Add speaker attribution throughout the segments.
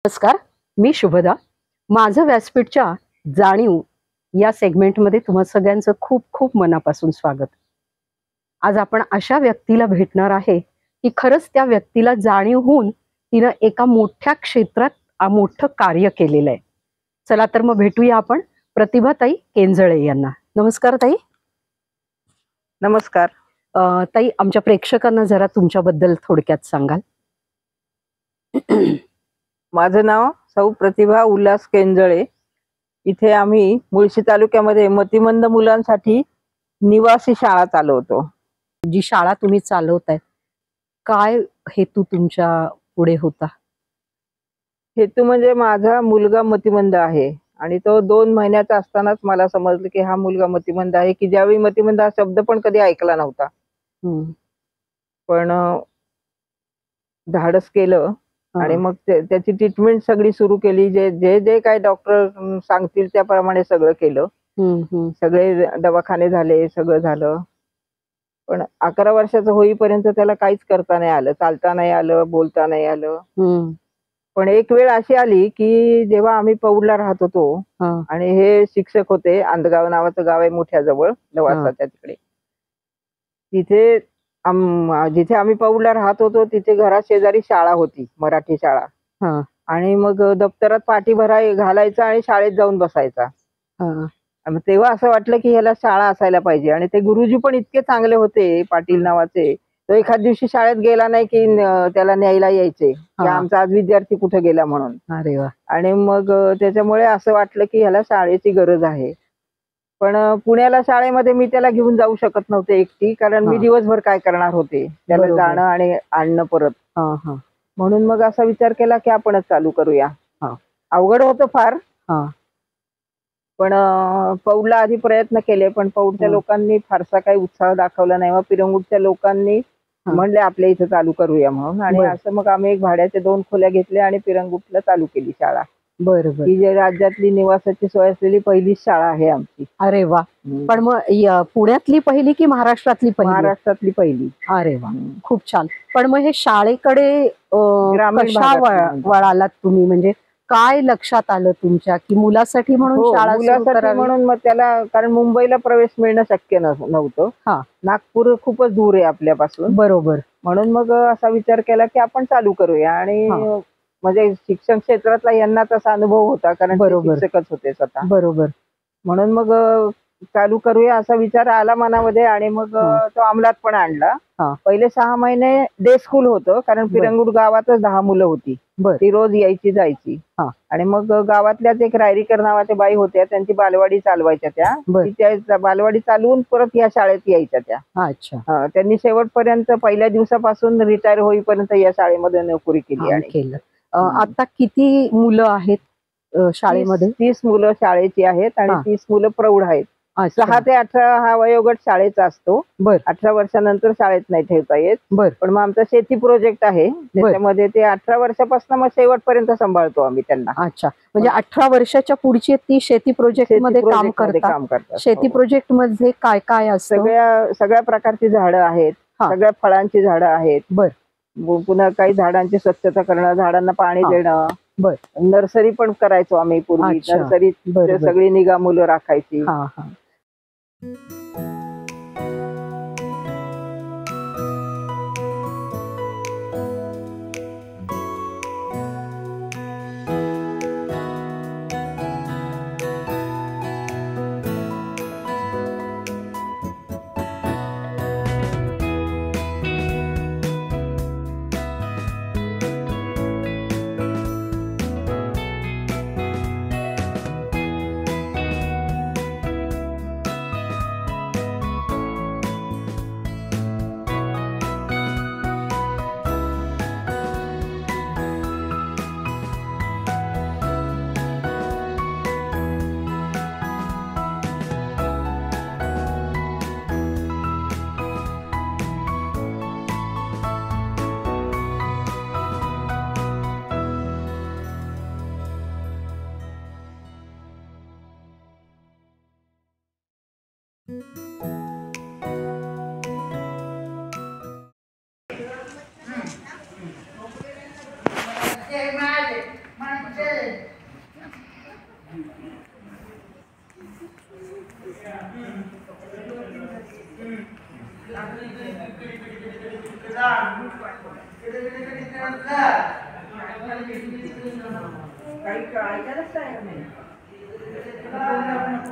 Speaker 1: नमस्कार, मी शुभदा. माझं व्यासपीठच्या जाणीव या सेगमेंटमध्ये तुम्हा सगळ्यांचं खूप खूप मनापासून स्वागत. आज आपण अशा व्यक्तीला भेटणार आहे की खरंच त्या व्यक्तीला जाणीव होऊन तिनं एका मोठ्या क्षेत्रात मोठं कार्य केलेलं आहे. चला तर मग भेटूया आपण प्रतिभाताई केंजळे यांना. नमस्कार ताई.
Speaker 2: नमस्कार.
Speaker 1: ताई, आमच्या प्रेक्षकांना जरा तुमच्याबद्दल थोडक्यात सांगाल?
Speaker 2: माझं नाव सौ प्रतिभा उल्हास केंजळे. इथे आम्ही मुळशी तालुक्यामध्ये मतिमंद मुलांसाठी निवासी शाळा चालवतो.
Speaker 1: जी शाळा तुम्ही चालवताय, काय हेतू तुमच्या पुढे होता?
Speaker 2: हेतू म्हणजे माझा मुलगा मतिमंद आहे आणि तो 2 महिन्याचा असतानाच मला समजलं की हा मुलगा मतिमंद आहे, की ज्यावेळी मतिमंद हा शब्द पण कधी ऐकला नव्हता. पण धाडस केलं आणि मग त्याची ट्रीटमेंट सगळी सुरू केली. जे जे काय डॉक्टर सांगतील त्याप्रमाणे सगळं केलं. सगळे दवाखाने झाले, सगळं झालं. पण 11 वर्षाचं होईपर्यंत त्याला काहीच करता नाही आलं, चालता नाही आलं, बोलता नाही आलं. पण एक वेळ अशी आली की जेव्हा आम्ही पौडला राहत होतो आणि हे शिक्षक होते, अंधगाव नावाचं गाव आहे मोठ्याजवळ, लवासाच्या तिकडे. तिथे जिथे आम्ही पौडला राहत होतो तिथे घरात शेजारी शाळा होती, मराठी शाळा. आणि मग दप्तरात पाटी घालायचा आणि शाळेत जाऊन बसायचा. तेव्हा असं वाटलं की ह्याला शाळा असायला पाहिजे. आणि ते गुरुजी पण इतके चांगले होते, पाटील नावाचे. तो एखाद दिवशी शाळेत गेला नाही की त्याला न्यायला यायचे की आमचा आज विद्यार्थी कुठे गेला म्हणून.
Speaker 1: अरे वा.
Speaker 2: आणि मग त्याच्यामुळे असं वाटलं की ह्याला शाळेची गरज आहे. पण पुण्याला शाळेमध्ये मी त्याला घेऊन जाऊ शकत नव्हते एकटी, कारण मी दिवसभर काय करणार होते, त्याला जाणं आणि आणणं परत. म्हणून मग असा विचार केला की आपणच चालू करूया. अवघड होतं फार, पण पौडला आधी प्रयत्न केले, पण पौडच्या लोकांनी फारसा काही उत्साह दाखवला नाही. मग पिरंगुटच्या लोकांनी म्हणले आपल्या इथं चालू करूया म्हणून. आणि असं मग आम्ही एक भाड्याचे 2 खोल्या घेतल्या आणि पिरंगुटला चालू केली शाळा.
Speaker 1: बरोबर.
Speaker 2: ही जे राज्यातली निवासाची सोय असलेली पहिलीच शाळा आहे आमची.
Speaker 1: अरे वा. पण मग पुण्यातली पहिली की महाराष्ट्रातली पहिली?
Speaker 2: महाराष्ट्रातली पहिली.
Speaker 1: अरे वा, खूप छान. पण मग हे शाळेकडे कशा वळालात तुम्ही? म्हणजे काय लक्षात आलं तुमच्या की मुलासाठी म्हणून शाळा सुरू करावी?
Speaker 2: म्हणून मग त्याला, कारण मुंबईला प्रवेश मिळणं शक्य नव्हतं. नागपूर खूपच दूर आहे आपल्यापासून.
Speaker 1: बरोबर.
Speaker 2: म्हणून मग असा विचार केला की आपण चालू करूया. आणि म्हणजे शिक्षण क्षेत्रातला यांना तसा अनुभव होता, कारण शिक्षकच होते स्वतः.
Speaker 1: बरोबर.
Speaker 2: म्हणून मग चालू करूया असा विचार आला मनामध्ये. आणि मग तो अंमलात पण आणला. पहिले 6 महिने डे स्कूल होतं, कारण पिरंगुट गावातच 10 मुलं होती. ती रोज यायची जायची. आणि मग गावातल्याच एक रायरीकर नावाच्या बाई होत्या, त्यांची बालवाडी चालवायच्या त्या बालवाडी चालवून परत या शाळेत यायच्या त्या.
Speaker 1: अच्छा.
Speaker 2: त्यांनी शेवटपर्यंत पहिल्या दिवसापासून रिटायर होईपर्यंत या शाळेमध्ये नोकरी केली. आणि
Speaker 1: आता किती मुलं आहेत शाळेमध्ये?
Speaker 2: 30 मुलं शाळेची आहेत आणि 30 मुलं प्रौढ आहेत. 6 ते 18 हा वयोगट शाळेचा असतो. 18 वर्षानंतर शाळेत नाही ठेवता येत. पण मग आमचा शेती प्रोजेक्ट आहे, त्याच्यामध्ये ते 18 वर्षापासून मग शेवटपर्यंत सांभाळतो आम्ही त्यांना.
Speaker 1: अच्छा. म्हणजे 18 वर्षाच्या पुढची ती शेती प्रोजेक्ट मध्ये काम करतात. शेती प्रोजेक्ट मध्ये काय काय असतं?
Speaker 2: सगळ्या प्रकारची झाडं आहेत, सगळ्या फळांची झाडं आहेत. पुन्हा काही झाडांची स्वच्छता करणं, झाडांना पाणी देणं. नर्सरी पण करायचो आम्ही पूर्वी. नर्सरीत सगळी निगा मुलं राखायची.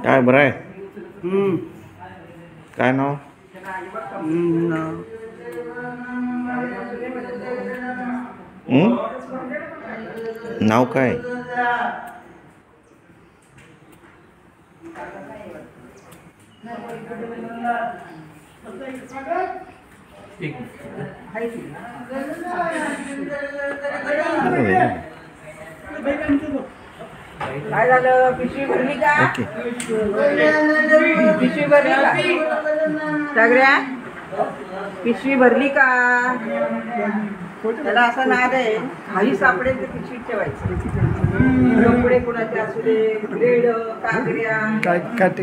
Speaker 3: काय बरं आहे? काय नाव? नाव काय?
Speaker 2: काय झालं? पिशवी भरली का?
Speaker 3: ओके.
Speaker 2: पिशवी भरली का सगळ्या? पिशवी भरली का? त्याला असं नाद आहे, काही सापडेल तर पिशवीत ठेवायचं. कपडे कुणाचे असू दे, ब्रेड, काकड्या,
Speaker 4: खाते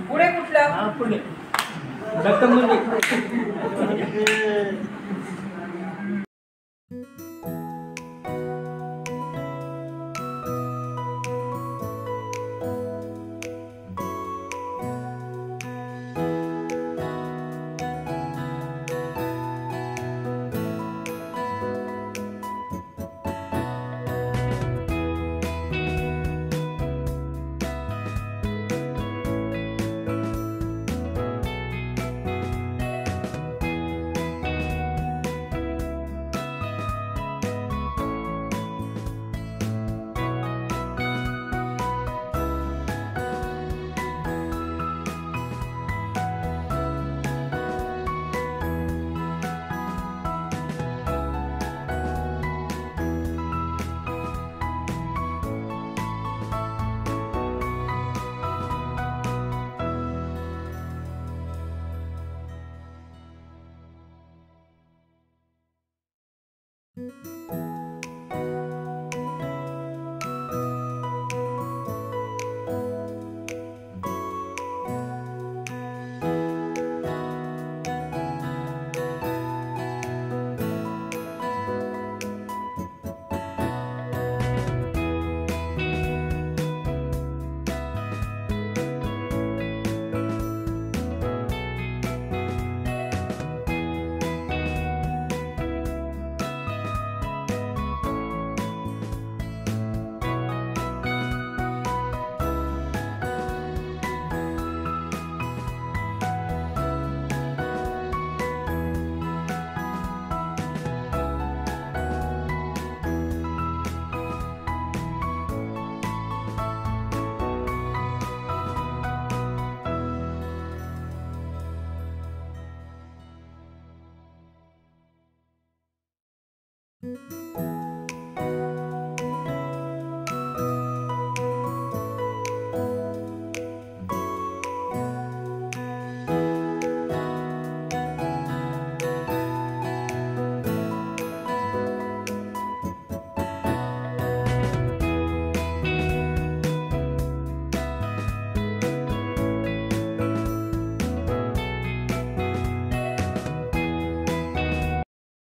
Speaker 2: पुढे कुठलं?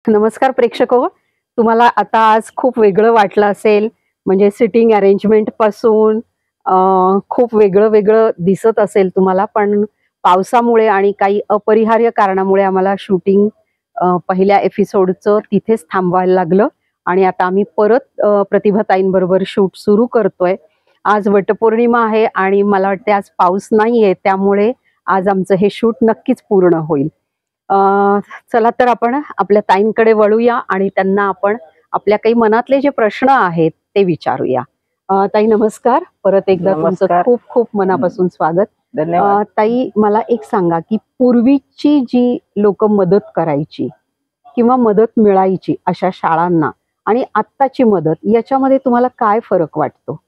Speaker 1: नमस्कार प्रेक्षको, तुम्हाला आता आज खूप वेगळं वाटलं असेल. म्हणजे सिटिंग अरेंजमेंट पासून खूप वेगळं वेगळं दिसत असेल तुम्हाला, पण पावसामुळे आणि काही अपरिहार्य कारणामुळे आम्हाला शूटिंग पहिल्या एपिसोडचं तिथेच थांबवायला लागलं आणि आता आम्ही परत प्रतिभाताईंबरोबर शूट सुरू करतोय. आज वटपौर्णिमा आहे आणि मला वाटते आज पाऊस नाहीये, त्यामुळे आज आमचं हे शूट नक्कीच पूर्ण होईल. चला तर आपण आपल्या ताईंकडे वळूया आणि त्यांना आपण आपल्या काही मनातले जे प्रश्न आहेत ते विचारूया. ताई नमस्कार, परत एकदा तुमचं
Speaker 2: नमस्कार.
Speaker 1: खूप खूप मनापासून स्वागत.
Speaker 2: धन्यवाद.
Speaker 1: ताई मला एक सांगा की पूर्वीची जी लोक मदत करायची किंवा मदत मिळायची अशा शाळांना आणि आत्ताची मदत याच्यामध्ये तुम्हाला काय फरक वाटतो?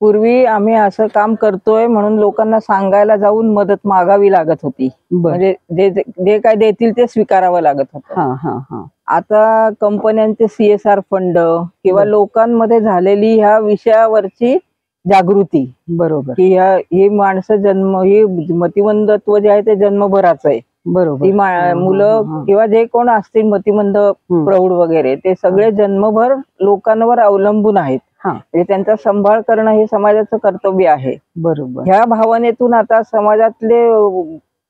Speaker 2: पूर्वी आम्ही असं काम करतोय म्हणून लोकांना सांगायला जाऊन मदत मागावी लागत होती.
Speaker 1: बरं.
Speaker 2: म्हणजे जे जे काय देतील ते स्वीकारावं लागत होतं.
Speaker 1: हा हा हा.
Speaker 2: आता कंपन्यांचे CSR फंड किंवा
Speaker 1: बरं.
Speaker 2: लोकांमध्ये झालेली ह्या विषयावरची जागृती,
Speaker 1: बरोबर
Speaker 2: की ही माणसं ही मतिमंदत्व जे आहे ते जन्मभराचं आहे.
Speaker 1: बरोबर.
Speaker 2: ती
Speaker 1: हा, हा,
Speaker 2: मुलं
Speaker 1: हा.
Speaker 2: किंवा जे कोण असतील मतिमंद प्रौढ वगैरे ते सगळे जन्मभर लोकांवर अवलंबून आहेत.
Speaker 1: हा.
Speaker 2: म्हणजे त्यांचा सांभाळ करणं हे समाजाचं कर्तव्य आहे.
Speaker 1: बरोबर.
Speaker 2: ह्या भावनेतून आता समाजातले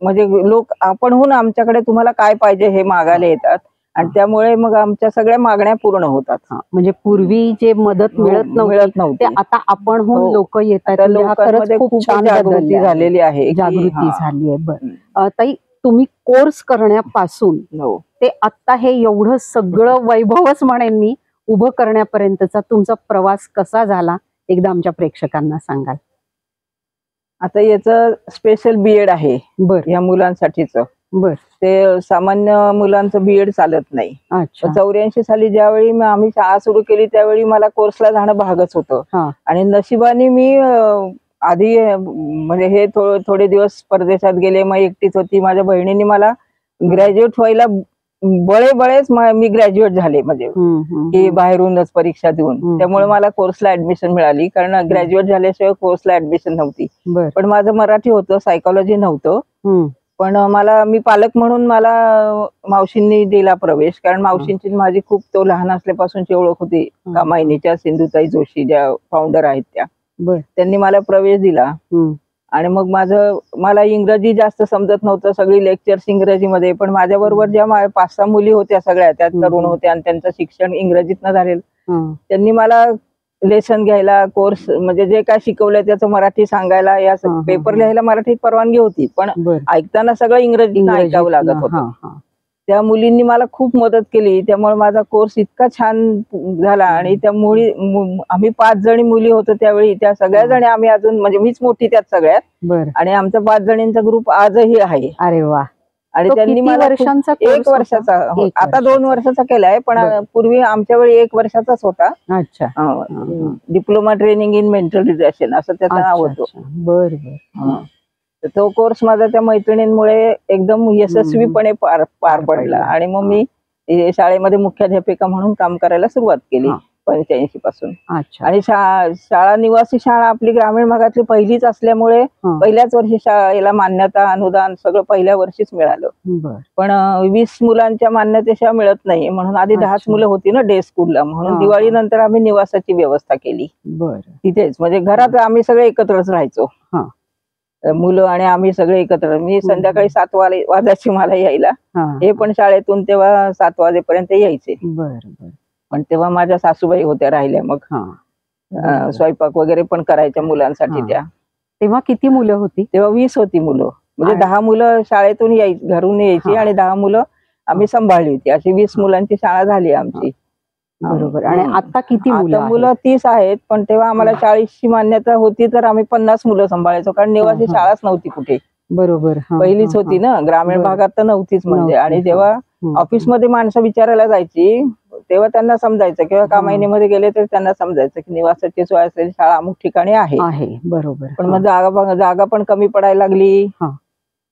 Speaker 2: म्हणजे लोक आपणहून आमच्याकडे तुम्हाला काय पाहिजे हे मागायला येतात आणि त्यामुळे मग आमच्या सगळ्या मागण्या पूर्ण होतात.
Speaker 1: म्हणजे पूर्वी जे मदत मिळत नव्हती ते आता आपणहून लोक येतात.
Speaker 2: आता लोकांमध्ये खूप जागृती झालेली आहे.
Speaker 1: जागृती झाली आहे. बरं ताई, तुम्ही कोर्स करण्यापासून ते आता हे एवढं सगळं वैभवच म्हणेन मी उभं करण्यापर्यंतचा तुमचा प्रवास कसा झाला एकदा आमच्या प्रेक्षकांना सांगाल?
Speaker 2: आता याचं स्पेशल BEd आहे.
Speaker 1: बर.
Speaker 2: या मुलांसाठीच.
Speaker 1: बर.
Speaker 2: ते सामान्य मुलांचं BEd चालत नाही.
Speaker 1: अच्छा.
Speaker 2: 84 साली ज्यावेळी आम्ही शाळा सुरू केली त्यावेळी मला कोर्सला जाणं भागच होतं. आणि नशिबाने मी आधी म्हणजे हे थोडे दिवस परदेशात गेले, मग एकटीच होती. माझ्या बहिणीने मला ग्रॅज्युएट व्हायला बळेच मी ग्रॅज्युएट झाले, म्हणजे की बाहेरूनच परीक्षा देऊन. त्यामुळे मला कोर्सला ऍडमिशन मिळाली, कारण ग्रॅज्युएट झाल्याशिवाय कोर्सला ऍडमिशन नव्हती. पण माझं मराठी होतं, सायकोलॉजी नव्हतं. पण मी पालक म्हणून मला मावशींनी दिला प्रवेश, कारण मावशींची माझी खूप तो लहान असल्यापासूनची ओळख होती. कामायनीच्या सिंधुताई जोशी ज्या फाउंडर आहेत त्या, त्यांनी मला प्रवेश दिला. आणि मग मला इंग्रजी जास्त समजत नव्हतं, सगळी लेक्चर्स इंग्रजीमध्ये. पण माझ्या बरोबर ज्या 5-6 मुली होत्या सगळ्या, त्या तरुण होत्या आणि त्यांचं शिक्षण इंग्रजीतनं झालेलं, त्यांनी मला लेसन घ्यायला, कोर्स म्हणजे जे काय शिकवलंय त्याचं मराठी सांगायला, या पेपर लिहायला मराठीत परवानगी होती, पण ऐकताना सगळं इंग्रजीत ऐकावं लागत होतं. त्या मुलींनी मला खूप मदत केली. त्यामुळे माझा कोर्स इतका छान झाला. आणि त्या आम्ही 5 जणी मुली होतो त्यावेळी, त्या सगळ्या जणी आम्ही अजून, म्हणजे मीच मोठी त्यात सगळ्यात, आणि आमचा 5 जणींचा ग्रुप आजही आहे.
Speaker 1: अरे वा.
Speaker 2: आणि त्यांनी मला 1 वर्षाचा, आता 2 वर्षाचा केलाय, पण पूर्वी आमच्या वेळी 1 वर्षाचाच होता.
Speaker 1: अच्छा.
Speaker 2: Diploma training in mental relaxation असं त्याचं नाव होतं.
Speaker 1: बरं.
Speaker 2: तो कोर्स माझा त्या मैत्रिणींमुळे एकदम यशस्वीपणे पार पडला. आणि मग मी शाळेमध्ये मुख्याध्यापिका म्हणून काम करायला सुरुवात केली 85 पासून. आणि शाळा निवासी शाळा आपली ग्रामीण भागातली पहिलीच असल्यामुळे पहिल्याच वर्षी शाळेला मान्यता, अनुदान सगळं पहिल्या वर्षीच मिळालं. पण 20 मुलांच्या मान्यतेशिवाय मिळत नाही, म्हणून आधी 10च मुलं होती ना डे स्कूलला, म्हणून दिवाळीनंतर आम्ही निवासाची व्यवस्था केली तिथेच. म्हणजे घरात आम्ही सगळे एकत्रच राहायचो, मुलं आणि आम्ही सगळे एकत्र. मी संध्याकाळी 7 वाजायची मला यायला, हे पण शाळेतून तेव्हा 7 वाजेपर्यंत यायचे. पण तेव्हा माझ्या सासूबाई होत्या राहिल्या, मग स्वयंपाक वगैरे पण करायच्या मुलांसाठी. त्या
Speaker 1: तेव्हा किती मुलं होती?
Speaker 2: तेव्हा 20 होती मुलं. म्हणजे 10 मुलं शाळेतून घरून यायची आणि 10 मुलं आम्ही सांभाळली होती. अशी 20 मुलांची शाळा झाली आमची.
Speaker 1: बरोबर. आणि आता किती
Speaker 2: मुलं 30 आहेत, पण तेव्हा आम्हाला 40ची मान्यता होती, तर आम्ही 50 मुलं सांभाळायचो, कारण निवासी शाळाच नव्हती कुठे.
Speaker 1: बरोबर.
Speaker 2: पहिलीच होती ना, ग्रामीण भागात तर नव्हतीच म्हणजे. आणि जेव्हा ऑफिसमध्ये माणसं विचारायला जायची तेव्हा त्यांना समजायचं, किंवा कामायनीमध्ये गेले तर त्यांना समजायचं की निवासाची सोय असलेली शाळा अमुक ठिकाणी आहे.
Speaker 1: बरोबर.
Speaker 2: पण मग जागा पण कमी पडायला लागली,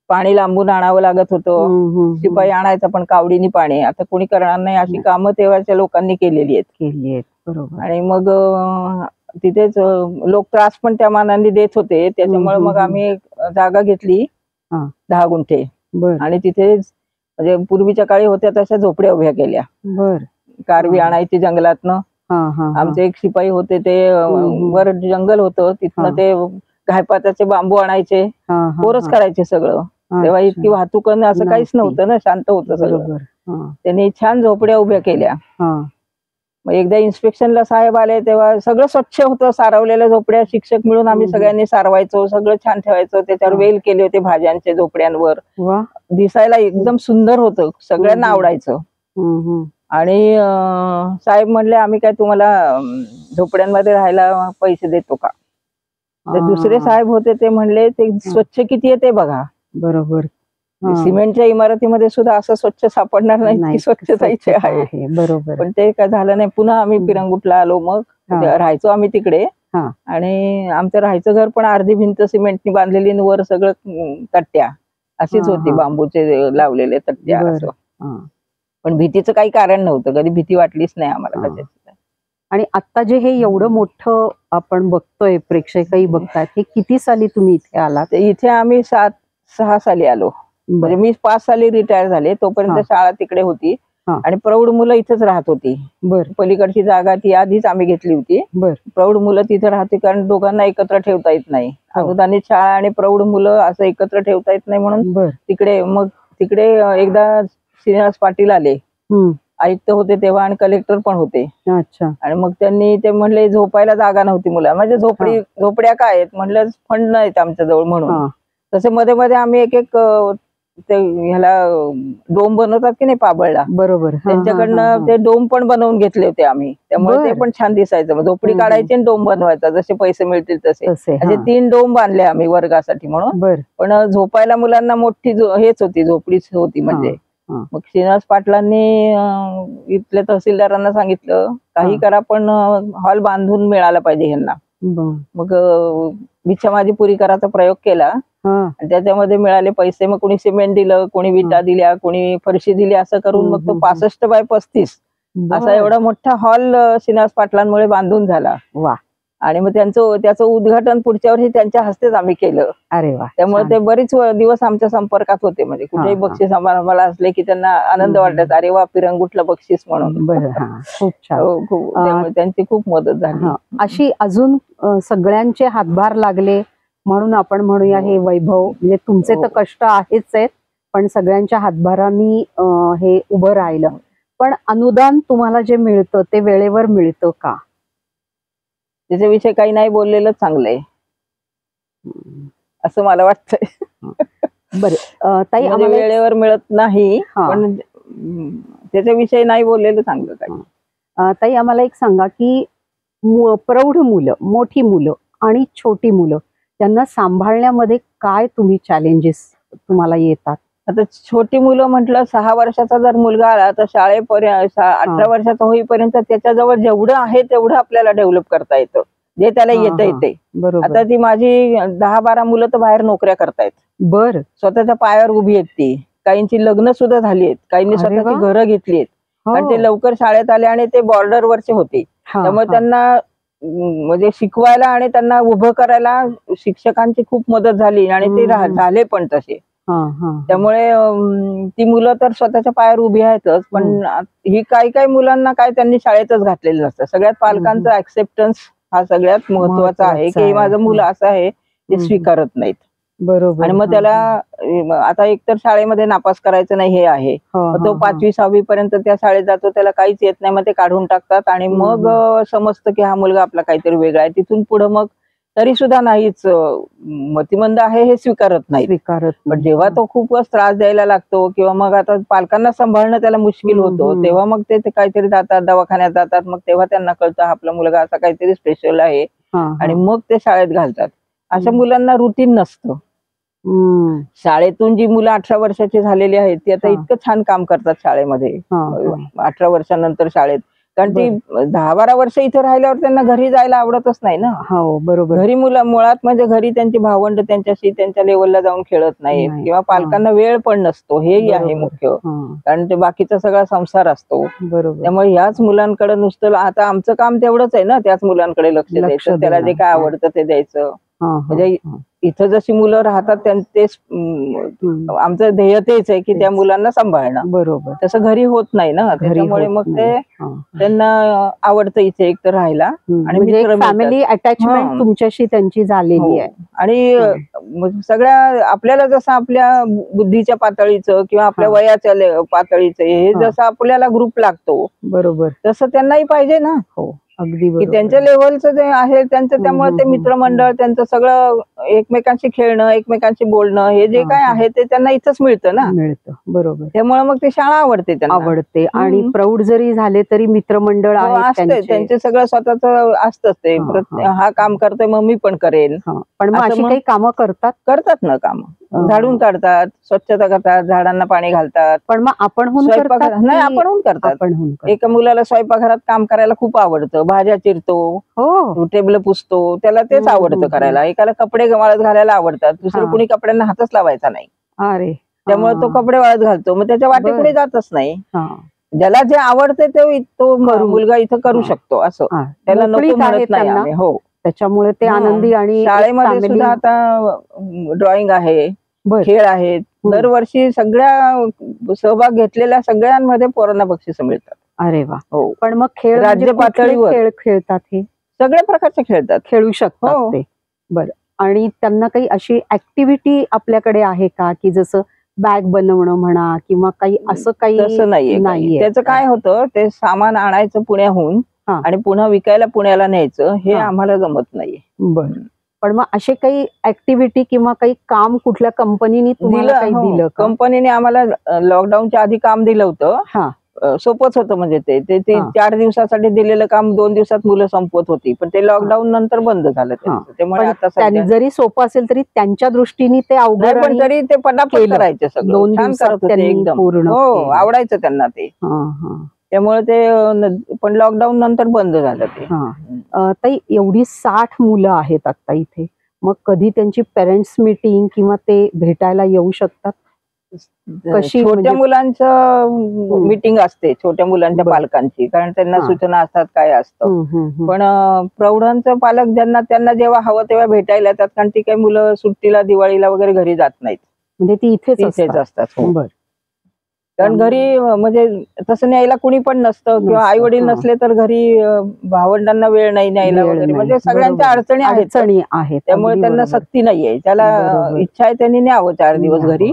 Speaker 2: पाणी लांबून आणावं लागत होतं. शिपाई आणायचा पण कावडीनी पाणी, आता कोणी करणार नाही, अशी कामं तेव्हाच्या लोकांनी केलेली आहेत.
Speaker 1: बरोबर.
Speaker 2: आणि मग तिथेच लोक त्रास पण त्या मानाने देत होते. त्याच्यामुळे मग आम्ही जागा घेतली 10 गुंठे, आणि तिथेच म्हणजे पूर्वीच्या काळी होत्या तशा झोपड्या उभ्या केल्या. कारवी आणायची जंगलातनं. आमचे एक शिपाई होते, ते वर जंगल होतं, तिथनं ते घायपाताचे बांबू आणायचे, कोरच करायचे सगळं. तेव्हा इतकी वाहतूक असं काहीच नव्हतं ना, शांत होतं सगळं. त्यांनी छान झोपड्या उभ्या केल्या. मग एकदा इन्स्पेक्शनला साहेब आले तेव्हा सगळं स्वच्छ होतं, सारवलेल्या झोपड्या. शिक्षक मिळून आम्ही सगळ्यांनी सारवायचो, सगळं छान ठेवायचो. त्याच्यावर वेल केले होते भाज्यांचे झोपड्यांवर, दिसायला एकदम सुंदर होतं, सगळ्यांना आवडायचं. आणि साहेब म्हणले आम्ही काय तुम्हाला झोपड्यांमध्ये राहायला पैसे देतो का? तर दुसरे साहेब होते ते म्हणले ते स्वच्छ किती आहे ते बघा.
Speaker 1: बरोबर.
Speaker 2: सिमेंटच्या इमारतीमध्ये सुद्धा असं स्वच्छ सापडणार नाही की स्वच्छता इथे आहे.
Speaker 1: बरोबर.
Speaker 2: पण ते काय झालं नाही. पुन्हा आम्ही पिरंगुटला आलो. मग राहायचो आम्ही तिकडे. आणि आमचं राहायचं घर पण अर्धी भिंत सिमेंटनी बांधलेली, वर सगळं तट्ट्या अशीच होती, बांबूचे लावलेले तट्ट्या असं. पण भीतीचं काही कारण नव्हतं, कधी भीती वाटलीच नाही आम्हाला कशाची.
Speaker 1: आणि आता जे हे एवढं मोठं आपण बघतोय, प्रेक्षकही बघतात, हे किती साली तुम्ही इथे आलात?
Speaker 2: इथे आम्ही 6 साली आलो. म्हणजे मी 5 साली रिटायर झाले. तोपर्यंत शाळा तिकडे होती आणि प्रौढ मुलं इथेच राहत होती. पलीकडची जागा ती आधीच आम्ही घेतली होती. प्रौढ मुलं तिथे राहते, कारण दोघांना एकत्र ठेवता येत नाही. अनुदानित शाळा आणि प्रौढ मुलं असं एकत्र ठेवता येत नाही, म्हणून तिकडे एकदा श्रीनिवास पाटील आले, आयुक्त होते तेव्हा आणि कलेक्टर पण होते. आणि मग त्यांनी ते म्हणले झोपायला जागा नव्हती मुला, म्हणजे झोपड्या काय आहेत म्हणलं, फंड नाहीत आमच्याजवळ म्हणून. तसे मध्ये मध्ये आम्ही एक ते ह्याला डोम बनवतात की नाही पाबळला,
Speaker 1: बरोबर,
Speaker 2: त्यांच्याकडनं ते डोम पण बनवून घेतले होते आम्ही. त्यामुळे ते पण छान दिसायचं. झोपडी काढायची आणि डोम बनवायचा, जसे पैसे मिळतील तसे. असे 3 डोम बांधले आम्ही वर्गासाठी म्हणून. पण झोपायला मुलांना मोठी हेच होती, झोपडीच होती. म्हणजे मग श्रीनिवास पाटलांनी इथल्या तहसीलदारांना सांगितलं काही करा पण हॉल बांधून मिळाला पाहिजे ह्यांना. मग इच्छा माझी पुरी करायचा प्रयोग केला आणि त्याच्यामध्ये मिळाले पैसे. मग कोणी सिमेंट दिलं, कोणी विटा दिल्या, कोणी फरशी दिली, असं करून मग तो 65 बाय 35 असा एवढा मोठा हॉल श्रीनिवास पाटलांमुळे बांधून झाला.
Speaker 1: वा.
Speaker 2: आणि मग त्याचं उद्घाटन पुढच्या वर्षी त्यांच्या हस्तेच आम्ही केलं.
Speaker 1: अरे वा.
Speaker 2: त्यामुळे ते बरेच दिवस आमच्या संपर्कात होते. म्हणजे कुठेही बक्षीस समारंभाला असले की त्यांना आनंद वाटायचा, अरे वा पिरंगुटला बक्षीस म्हणून.
Speaker 1: खूप छान.
Speaker 2: त्यामुळे त्यांची खूप मदत झाली.
Speaker 1: अशी अजून सगळ्यांचे हातभार लागले म्हणून आपण म्हणूया हे वैभव. म्हणजे तुमचे तर कष्ट आहेच आहेत, पण सगळ्यांच्या हातभारांनी हे उभं राहिलं. पण अनुदान तुम्हाला जे मिळतं ते वेळेवर मिळतं का?
Speaker 2: त्याच्याविषयी काही नाही बोललेलं चांगलंय असं मला वाटतंय.
Speaker 1: बरं ताई,
Speaker 2: आम्हाला वेळेवर मिळत नाही, पण त्याच्याविषयी नाही बोललेलं चांगलं काही.
Speaker 1: ताई आम्हाला एक सांगा की प्रौढ मुलं, मोठी मुलं आणि छोटी मुलं त्यांना सांभाळण्यामध्ये काय तुम्ही चॅलेंजेस तुम्हाला येतात?
Speaker 2: आता छोटी मुलं म्हटलं 6 वर्षाचा जर मुलगा आला तर शाळेपर्यंत 18 वर्षाचा होईपर्यंत त्याच्याजवळ जेवढं आहे तेवढं आपल्याला डेव्हलप करता येतं, जे त्याला येते. आता ती माझी 10-12 मुलं तर बाहेर नोकऱ्या करतायत.
Speaker 1: बर.
Speaker 2: स्वतःच्या पायावर उभी आहेत ती. काहींची लग्न सुद्धा झाली आहेत, काहींनी स्वतःची घरं घेतली आहेत. कारण ते लवकर शाळेत आले आणि ते बॉर्डरवरचे होते. त्यामुळे त्यांना म्हणजे शिकवायला आणि त्यांना उभं करायला शिक्षकांची खूप मदत झाली आणि ते झाले पण तसे. त्यामुळे ती मुलं तर स्वतःच्या पायावर उभी आहेतच. पण ही काही मुलांना काय त्यांनी शाळेतच घातलेलं नसतं. सगळ्यात पालकांचा ऍक्सेप्टन्स हा सगळ्यात महत्वाचा आहे की माझं मुलं असं आहे ते स्वीकारत नाहीत.
Speaker 1: बरोबर.
Speaker 2: आणि मग त्याला आता एकतर शाळेमध्ये नापास करायचं नाही हे आहे. तो 5वी 6वी पर्यंत त्या शाळेत जातो, त्याला काहीच येत नाही, मग ते काढून टाकतात आणि मग समजतं की हा मुलगा आपला काहीतरी वेगळा आहे. तिथून पुढे मग तरी सुद्धा नाहीच, मतिमंद आहे हे स्वीकारत नाही. पण जेव्हा तो खूपच त्रास द्यायला लागतो किंवा मग आता पालकांना सांभाळणं त्याला मुश्किल होतो, तेव्हा मग ते काहीतरी जातात, दवाखान्यात जातात. मग तेव्हा त्यांना कळतं आपला मुलगा असा काहीतरी स्पेशल आहे आणि मग ते शाळेत घालतात. अशा मुलांना रुटीन नसतं. शाळेतून जी मुलं 18 वर्षाची झालेली आहेत ती आता इतकं छान काम करतात शाळेमध्ये 18 वर्षानंतर शाळेत. कारण ती 10-12 वर्ष इथे राहिल्यावर त्यांना घरी जायला आवडतच नाही ना.
Speaker 1: बरोबर.
Speaker 2: घरी मुलं मुळात म्हणजे घरी त्यांची भावंड त्यांच्याशी त्यांच्या लेवलला जाऊन खेळत नाहीत किंवा पालकांना वेळ पण नसतो, हेही आहे मुख्य. कारण ते बाकीचा सगळा संसार असतो.
Speaker 1: बरोबर. त्यामुळे
Speaker 2: ह्याच मुलांकडे नुसतं, आता आमचं काम तेवढंच आहे ना, त्याच मुलांकडे लक्ष द्यायचं, त्याला जे काय आवडतं ते द्यायचं. म्हणजे इथं जशी मुलं राहतात तेच आमचं ध्येय तेच आहे की त्या मुलांना सांभाळणं.
Speaker 1: बरोबर.
Speaker 2: तसं घरी होत नाही ना, त्याच्यामुळे मग ते त्यांना आवडतं इथे एकतर राहायला आणि
Speaker 1: फॅमिली अटॅचमेंट तुमच्याशी त्यांची झालेली आहे.
Speaker 2: आणि सगळ्या आपल्याला जसं आपल्या बुद्धीच्या पातळीचं किंवा आपल्या वयाच्या पातळीचं हे जसं आपल्याला ग्रुप लागतो,
Speaker 1: बरोबर,
Speaker 2: तसं त्यांनाही पाहिजे ना.
Speaker 1: अगदी
Speaker 2: की
Speaker 1: बरोबर.
Speaker 2: त्यांच्या लेवलचं जे आहे त्यांचं, त्यामुळे ते
Speaker 1: हम्म,
Speaker 2: मित्रमंडळ त्यांचं सगळं एकमेकांशी खेळणं, एकमेकांशी बोलणं, हे जे काय आहे ते त्यांना इथंच मिळतं ना.
Speaker 1: मिळतं, बरोबर.
Speaker 2: त्यामुळे मग ती शाळा आवडते त्यांना.
Speaker 1: आवडते आणि प्रौढ जरी झाले तरी मित्रमंडळ
Speaker 2: हो,
Speaker 1: आहे
Speaker 2: असते त्यांचे सगळं स्वतःच असतंच ते. हा काम करतोय मग मी पण करेन.
Speaker 1: पण मग अशी काही कामं
Speaker 2: करतात ना काम. झाडून काढतात, स्वच्छता करतात, झाडांना पाणी घालतात.
Speaker 1: पण मग आपणहून
Speaker 2: स्वयंपाक नाही, आपणहून करतात. एका मुलाला स्वयंपाकघरात काम करायला खूप आवडतं. भाज्या चिरतो,
Speaker 1: हो,
Speaker 2: टेबल पुसतो, त्याला तेच आवडतं करायला. एकाला कपडे वाळत घालायला आवडतात, दुसरं कुणी कपड्यांना हातच लावायचा नाही.
Speaker 1: अरे,
Speaker 2: त्यामुळे तो कपडे वाळत घालतो, मग त्याच्या वाटे कुणी जातच नाही. ज्याला जे आवडते तो मुलगा इथं करू शकतो, असं त्याला नको म्हणत नाही आम्ही. हो,
Speaker 1: त्याच्यामुळे ते आनंदी. आणि
Speaker 2: शाळेमध्ये सुद्धा आता ड्रॉइंग आहे, खेळ आहेत. दरवर्षी सगळ्या सहभाग घेतलेल्या सगळ्यांमध्ये पोरांना बक्षीस मिळतात.
Speaker 1: अरे वा.
Speaker 2: हो.
Speaker 1: पण मग खेळ
Speaker 2: राज्य पातळीवर
Speaker 1: खेळ खेळतात, हे
Speaker 2: सगळ्या प्रकारचे खेळतात,
Speaker 1: खेळू शकतात ते. बरं. आणि त्यांना काही अशी ऍक्टिव्हिटी आपल्याकडे आहे का, की जसं बॅग बनवणं म्हणा किंवा काही असं काही?
Speaker 2: तसं नाहीये. त्याचं काय होतं, ते सामान आणायचं पुण्याहून आणि पुन्हा विकायला पुण्याला न्यायचं, हे आम्हाला जमत नाहीये.
Speaker 1: बरं. पण मग असे काही ऍक्टिव्हिटी किंवा काही काम कुठल्या कंपनीने दिलं?
Speaker 2: कंपनीने आम्हाला लॉकडाऊनच्या आधी काम दिलं होतं. सोपंच होतं, म्हणजे ते 4 दिवसासाठी दिलेलं काम 2 दिवसात मुलं संपवत होती. पण ते लॉकडाऊन नंतर बंद झालं. त्यामुळे आता
Speaker 1: जरी सोपं असेल तरी त्यांच्या दृष्टीने ते अवघड,
Speaker 2: पण तरी ते पटापट करायचे सगळं.
Speaker 1: 2 दिवसात
Speaker 2: एकदम
Speaker 1: पूर्ण.
Speaker 2: हो, आवडायचं त्यांना ते. त्यामुळे ते पण लॉकडाऊन नंतर बंद झालं ते.
Speaker 1: ताई, एवढी 60 मुलं आहेत आता इथे, मग कधी त्यांची पेरेंट्स मीटिंग किंवा ते भेटायला येऊ शकतात? कशी?
Speaker 2: छोट्या मुलांचं मीटिंग असते, छोट्या मुलांच्या पालकांची, कारण त्यांना सूचना असतात, काय असतं. पण प्रौढांचं पालक त्यांना जेव्हा हवं तेव्हा भेटायला येतात, कारण ती काही मुलं सुट्टीला, दिवाळीला वगैरे घरी जात नाहीत.
Speaker 1: म्हणजे ती इथेच
Speaker 2: असतात. कारण घरी म्हणजे तसं न्यायला कुणी पण नसतं, किंवा आई वडील नसले तर घरी भावंडांना वेळ नाही न्यायला वगैरे, म्हणजे सगळ्यांच्या अडचणी आहेत. त्यामुळे त्यांना सक्ती नाहीये. त्याला इच्छा आहे त्यांनी न्यावं 4 दिवस घरी,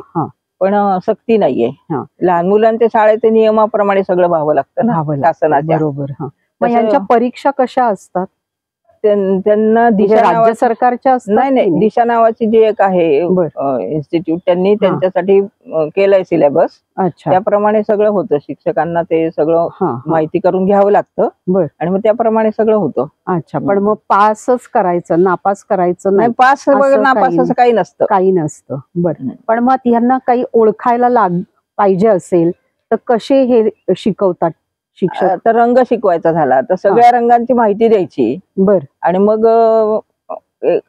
Speaker 2: पण सक्ती नाहीये. लहान मुलांच्या शाळेच्या नियमाप्रमाणे सगळं व्हावं लागतं ना, शासनाच्या.
Speaker 1: बरोबर. मग यांच्या परीक्षा कशा असतात?
Speaker 2: त्यांना दिशा,
Speaker 1: राज्य सरकारच्या?
Speaker 2: नाही, दिशा नावाची जी एक आहे इन्स्टिट्यूट, त्यांनी त्यांच्यासाठी केलंय सिलेबस. त्याप्रमाणे सगळं होतं. शिक्षकांना ते सगळं माहिती करून घ्यावं लागतं आणि मग त्याप्रमाणे सगळं होतं.
Speaker 1: अच्छा. पण मग पासच करायचं, नापास करायचं नाही?
Speaker 2: पास वगैरे नापास असं काही नसतं.
Speaker 1: बरं. पण मग यांना काही ओळखायला पाहिजे असेल तर कसे हे शिकवतात शिक्षक?
Speaker 2: तर रंग शिकवायचा झाला तर सगळ्या रंगांची माहिती द्यायची. आणि मग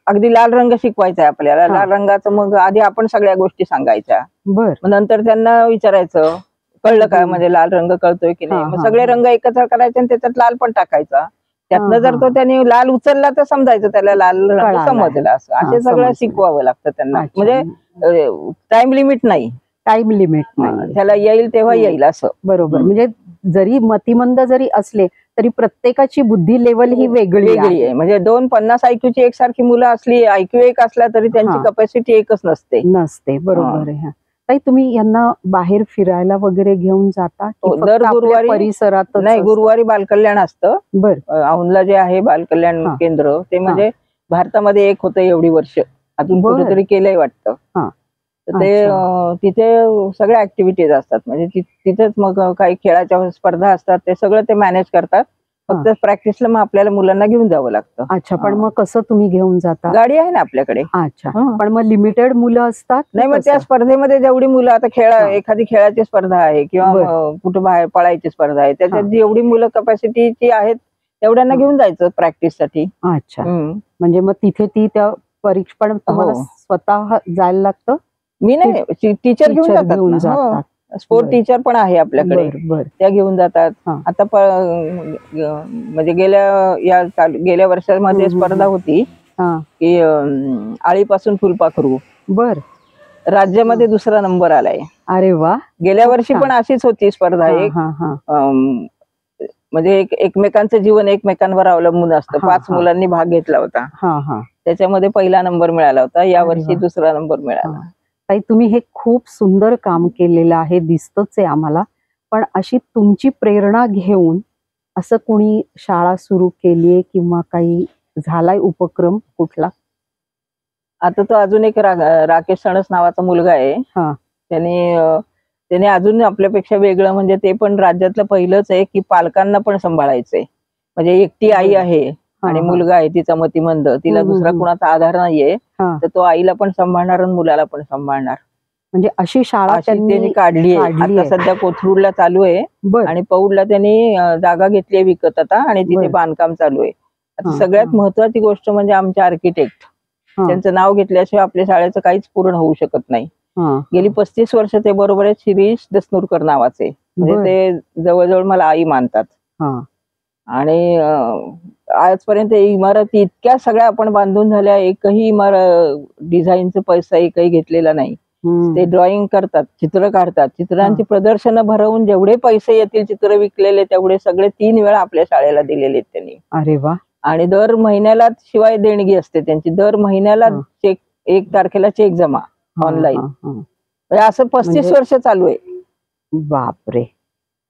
Speaker 2: अगदी लाल रंग शिकवायचा आहे आपल्याला. लाल रंगाचं मग आधी आपण सगळ्या गोष्टी सांगायच्या. मग नंतर त्यांना विचारायचं, कळलं काय, म्हणजे लाल रंग कळतोय की नाही. मग सगळे रंग एकत्र करायचे आणि त्याच्यात लाल पण टाकायचा. त्यातनं जर तो त्यांनी लाल उचलला तर समजायचं त्याला लाल रंग समजला. असे सगळं शिकवावं लागतं त्यांना. म्हणजे टाइम लिमिट नाही. त्याला येईल तेव्हा येईल असं.
Speaker 1: बरोबर. म्हणजे जरी मतिमंद जरी असले तरी प्रत्येकाची बुद्धी लेवल ही वेगळी आहे.
Speaker 2: म्हणजे 250 IQ एकसारखी मुलं असली, IQ एक असला तरी त्यांची कपॅसिटी एकच नसते.
Speaker 1: बरोबर आहे. ताई, तुम्ही यांना बाहेर फिरायला वगैरे घेऊन जाता?
Speaker 2: दर गुरुवारी
Speaker 1: परिसरात?
Speaker 2: नाही, गुरुवारी बालकल्याण असतं. औंधला जे आहे बालकल्याण केंद्र, ते म्हणजे भारतामध्ये एक होतं एवढी वर्ष, अजून कुठेतरी केलंय वाटतं. ते तिथे सगळ्या ऍक्टिव्हिटीज असतात. म्हणजे तिथेच मग काही खेळाच्या स्पर्धा असतात, ते सगळं ते मॅनेज करतात. फक्त प्रॅक्टिसला मग आपल्याला मुलांना घेऊन जावं लागतं.
Speaker 1: अच्छा. पण मग कसं तुम्ही घेऊन जाता?
Speaker 2: गाडी आहे ना आपल्याकडे.
Speaker 1: अच्छा. पण मग लिमिटेड मुलं असतात?
Speaker 2: नाही, मग त्या स्पर्धेमध्ये जेवढी मुलं, आता एखादी खेळाची स्पर्धा आहे किंवा कुठे बाहेर पळायची स्पर्धा आहे, त्याच्यात जेवढी मुलं कपॅसिटीची आहेत तेवढ्यांना घेऊन जायचं प्रॅक्टिससाठी.
Speaker 1: अच्छा. म्हणजे मग तिथे त्या परीक्षा पण तुम्हाला स्वतः जायला लागतं?
Speaker 2: मी नाही, टीचर घेऊन जातात. स्पोर्ट टीचर पण आहे आपल्याकडे, त्या घेऊन जातात. आता म्हणजे गेल्या वर्षामध्ये स्पर्धा होती की आळीपासून फुलपाखरू. राज्यामध्ये 2रा नंबर आलाय.
Speaker 1: अरे वा.
Speaker 2: गेल्या वर्षी पण अशीच होती स्पर्धा. म्हणजे एकमेकांचं जीवन एकमेकांवर अवलंबून असतं. 5 मुलांनी भाग घेतला होता. त्याच्यामध्ये 1ला नंबर मिळाला होता. या वर्षी 2रा नंबर मिळाला.
Speaker 1: ताई, तुम्ही हे खूप सुंदर काम केलेलं आहे, दिसतच आहे आम्हाला. पण अशी तुमची प्रेरणा घेऊन असं कोणी शाळा सुरू केलीये किंवा काही झालाय उपक्रम कुठला?
Speaker 2: आता तो अजून एक राकेश सणस नावाचा मुलगा आहे.
Speaker 1: हा.
Speaker 2: त्याने अजून आपल्यापेक्षा वेगळं म्हणजे ते पण राज्यातलं पहिलंच आहे की पालकांना पण सांभाळायचंय. म्हणजे एकटी आई आहे आणि मुलगा आहे तिचा मतिमंद, तिला दुसरा कुणाचा आधार नाहीये, तर तो आईला पण सांभाळणार आणि मुलाला पण सांभाळणार.
Speaker 1: म्हणजे अशी शाळा
Speaker 2: त्यांनी काढली आहे. आता सध्या कोथरूडला चालू आहे आणि पौडला त्यांनी जागा घेतली विकत आता आणि तिथे बांधकाम चालू आहे. आता सगळ्यात महत्वाची गोष्ट म्हणजे आमचे आर्किटेक्ट, त्यांचं नाव घेतल्याशिवाय आपल्या शाळेचं काहीच पूर्ण होऊ शकत नाही. गेली 35 वर्ष ते बरोबर आहे. शिरीष दसनूरकर नावाचे, म्हणजे ते जवळजवळ मला आई मानतात. आणि आजपर्यंत इमारती इतक्या सगळ्या आपण बांधून झाल्या, एकही इमारत डिझाईनचा पैसा एकही घेतलेला नाही. ते ड्रॉइंग करतात, चित्र काढतात, चित्रांची प्रदर्शनं भरवून जेवढे पैसे येतील चित्र विकलेले तेवढे सगळे 3 वेळा आपल्या शाळेला दिलेले आहेत त्यांनी.
Speaker 1: अरे वा. आणि
Speaker 2: दर महिन्याला शिवाय देणगी असते त्यांची, दर महिन्याला चेक 1 तारखेला चेक जमा ऑनलाईन. असं 35 वर्ष चालू आहे.
Speaker 1: बापरे.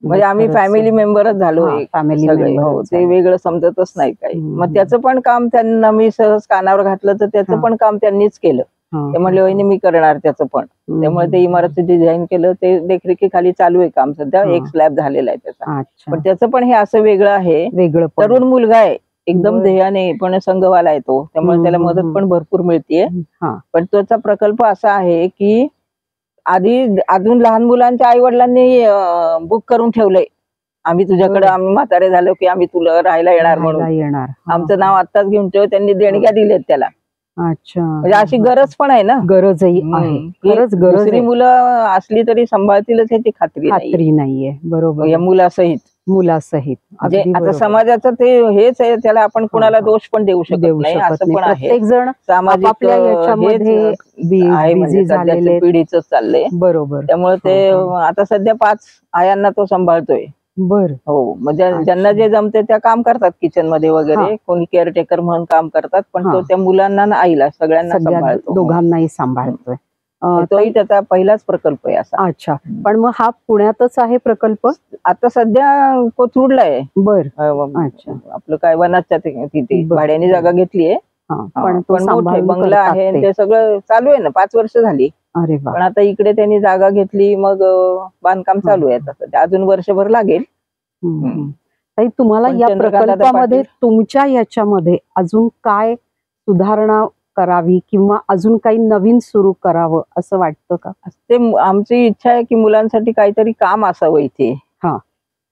Speaker 2: म्हणजे आम्ही फॅमिली मेंबरच झालो सगळे. हो, ते वेगळं समजतच नाही काही. मग त्याचं पण काम त्यांना मी सहज कानावर घातलं तर त्याचं पण काम त्यांनीच केलं. ते म्हणले वहिनी मी करणार त्याचं पण. त्यामुळे ते इमारतीचं डिझाईन केलं, ते देखरेखीखाली चालू आहे काम सध्या. एक स्लॅब झालेला आहे त्याचा. पण त्याचं पण हे असं वेगळं आहे, वेगळं तरुण मुलगा आहे, एकदम ध्येयाने पण संघवाला आहे तो, त्यामुळे त्याला मदत पण भरपूर मिळतीये. पण त्याचा प्रकल्प असा आहे की अजून लहान मुलांच्या आई वडिलांनी बुक करून ठेवलंय, आम्ही तुझ्याकडे, आम्ही म्हातारे झालो की आम्ही तुला राहायला येणार म्हणून. आमचं नाव आत्ताच घेऊन ठेव. त्यांनी देणग्या दिल्यात त्याला.
Speaker 1: अच्छा.
Speaker 2: म्हणजे अशी गरज पण आहे ना.
Speaker 1: गरजही आहे, खरंच गरज.
Speaker 2: दुसरी मुलं असली तरी सांभाळतीलच ह्याची खात्री
Speaker 1: नाहीये. बरोबर.
Speaker 2: या मुलासहित. म्हणजे आता समाजाचं ते हेच आहे, त्याला आपण कुणाला दोष पण देऊ शकत नाही, असं पण आहे.
Speaker 1: प्रत्येक जण
Speaker 2: सामाजिक पिढीच चाललंय.
Speaker 1: बरोबर.
Speaker 2: त्यामुळे ते आता सध्या 5 आयांना तो सांभाळतोय.
Speaker 1: बर.
Speaker 2: हो, म्हणजे ज्यांना जे जमते त्या काम करतात किचन मध्ये वगैरे, कोणी केअरटेकर म्हणून काम करतात, पण तो त्या मुलांना आईला सगळ्यांना सांभाळतो,
Speaker 1: दोघांनाही सांभाळतोय.
Speaker 2: तोही त्याचा पहिलाच प्रकल्प आहे असा.
Speaker 1: अच्छा. पण मग हा पुण्यातच आहे प्रकल्प?
Speaker 2: आता सध्या कोथरूडला आहे.
Speaker 1: बर.
Speaker 2: अच्छा. आपलं काय वनाच्या तिथे भाड्याने जागा घेतलीये, पण मोठे बंगला आहे, ते सगळं चालू आहे ना. 5 वर्ष झाली.
Speaker 1: अरे वा.
Speaker 2: पण आता इकडे त्यांनी जागा घेतली, मग बांधकाम चालू आहे आता सध्या. अजून वर्षभर लागेल.
Speaker 1: तुम्हाला या प्रकल्पामध्ये, तुमच्या याच्यामध्ये अजून काय सुधारणा करावी किंवा अजून काही नवीन सुरू करावं असं वाटतं का?
Speaker 2: ते आमची इच्छा आहे की मुलांसाठी काहीतरी काम असावं इथे.